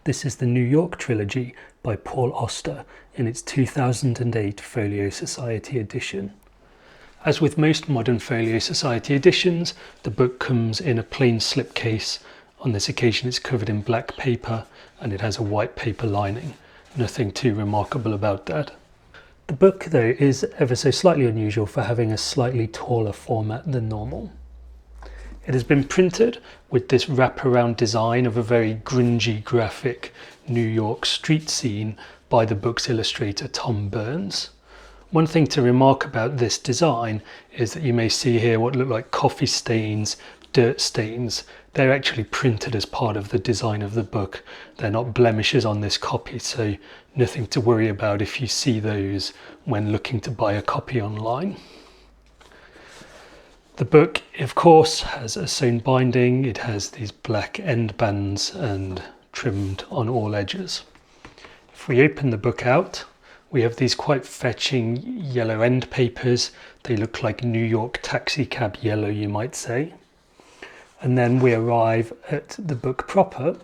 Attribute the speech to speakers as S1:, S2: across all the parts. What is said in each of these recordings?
S1: This is the New York Trilogy by Paul Auster in its 2008 Folio Society edition. As with most modern Folio Society editions, the book comes in a plain slipcase. On this occasion it's covered in black paper and it has a white paper lining. Nothing too remarkable about that. The book though is ever so slightly unusual for having a slightly taller format than normal. It has been printed with this wraparound design of a very grungy graphic New York street scene by the book's illustrator Tom Burns. One thing to remark about this design is that you may see here what look like coffee stains, dirt stains. They're actually printed as part of the design of the book. They're not blemishes on this copy, so nothing to worry about if you see those when looking to buy a copy online. The book, of course, has a sewn binding. It has these black end bands and trimmed on all edges. If we open the book out, we have these quite fetching yellow end papers. They look like New York taxi cab yellow, you might say. And then we arrive at the book proper.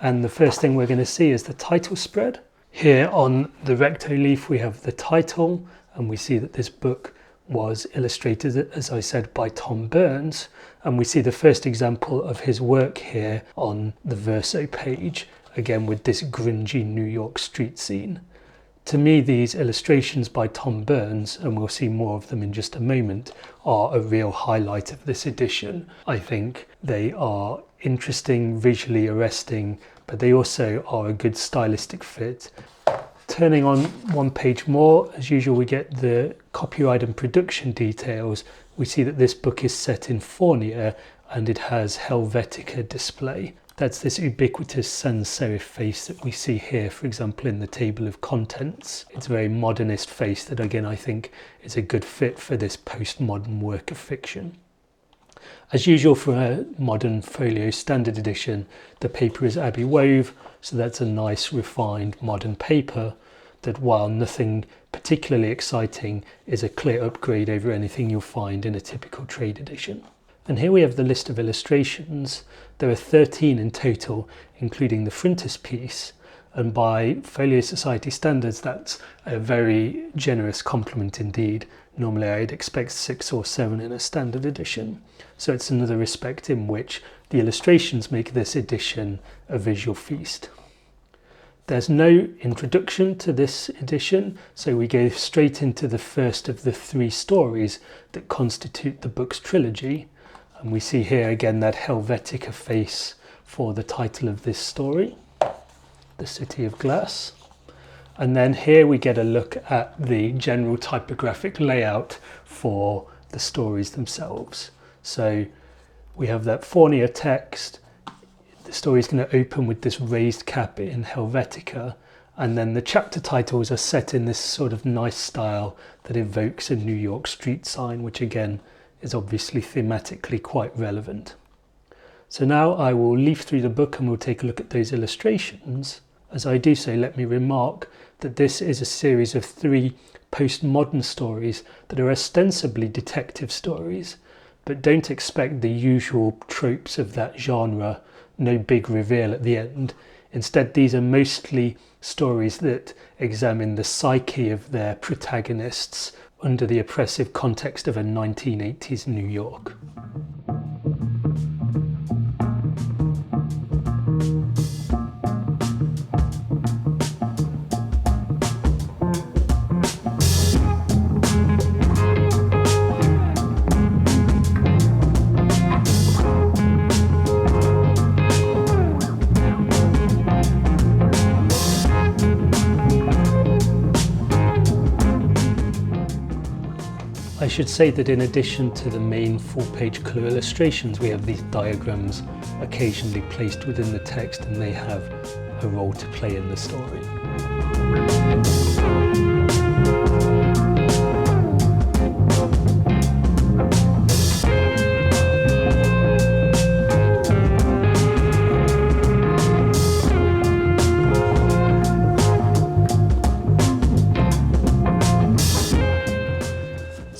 S1: And the first thing we're going to see is the title spread. Here on the recto leaf, we have the title, and we see that this book was illustrated, as I said, by Tom Burns, and we see the first example of his work here on the verso page, again with this grungy New York street scene. To me, these illustrations by Tom Burns, and we'll see more of them in just a moment, are a real highlight of this edition. I think they are interesting, visually arresting, but they also are a good stylistic fit. Turning on one page more, as usual, we get the copyright and production details. We see that this book is set in Fournier and it has Helvetica display. That's this ubiquitous sans serif face that we see here, for example, in the table of contents. It's a very modernist face that, again, I think is a good fit for this postmodern work of fiction. As usual for a modern folio standard edition, the paper is Abbey wove, so that's a nice refined modern paper that, while nothing particularly exciting, is a clear upgrade over anything you'll find in a typical trade edition. And here we have the list of illustrations. There are 13 in total, including the frontispiece, and by Folio Society standards that's a very generous compliment indeed. Normally I'd expect 6 or 7 in a standard edition, so it's another respect in which the illustrations make this edition a visual feast. There's no introduction to this edition, so we go straight into the first of the 3 stories that constitute the book's trilogy. And we see here again that Helvetica face for the title of this story, The City of Glass. And then here we get a look at the general typographic layout for the stories themselves. So we have that Fournier text. The story is going to open with this raised cap in Helvetica, and then the chapter titles are set in this sort of nice style that evokes a New York street sign, which again is obviously thematically quite relevant. So now I will leaf through the book and we'll take a look at those illustrations. As I do so, let me remark that this is a series of 3 postmodern stories that are ostensibly detective stories, but don't expect the usual tropes of that genre. No big reveal at the end. Instead, these are mostly stories that examine the psyche of their protagonists under the oppressive context of a 1980s New York. I should say that in addition to the main full-page colour illustrations, we have these diagrams occasionally placed within the text, and they have a role to play in the story.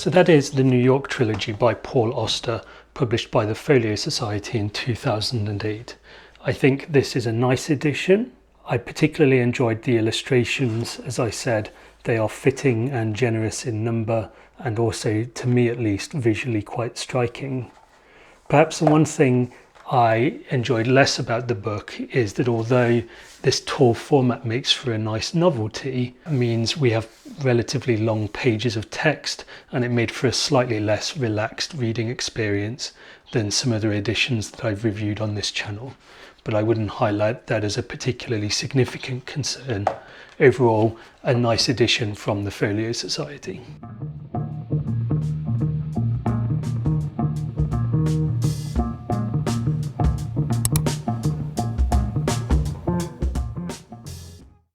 S1: So that is the New York Trilogy by Paul Auster, published by the Folio Society in 2008. I think this is a nice edition. I particularly enjoyed the illustrations. As I said, they are fitting and generous in number, and also, to me at least, visually quite striking. Perhaps the one thing I enjoyed less about the book is that although this tall format makes for a nice novelty, it means we have relatively long pages of text, and it made for a slightly less relaxed reading experience than some other editions that I've reviewed on this channel. But I wouldn't highlight that as a particularly significant concern. Overall, a nice edition from the Folio Society.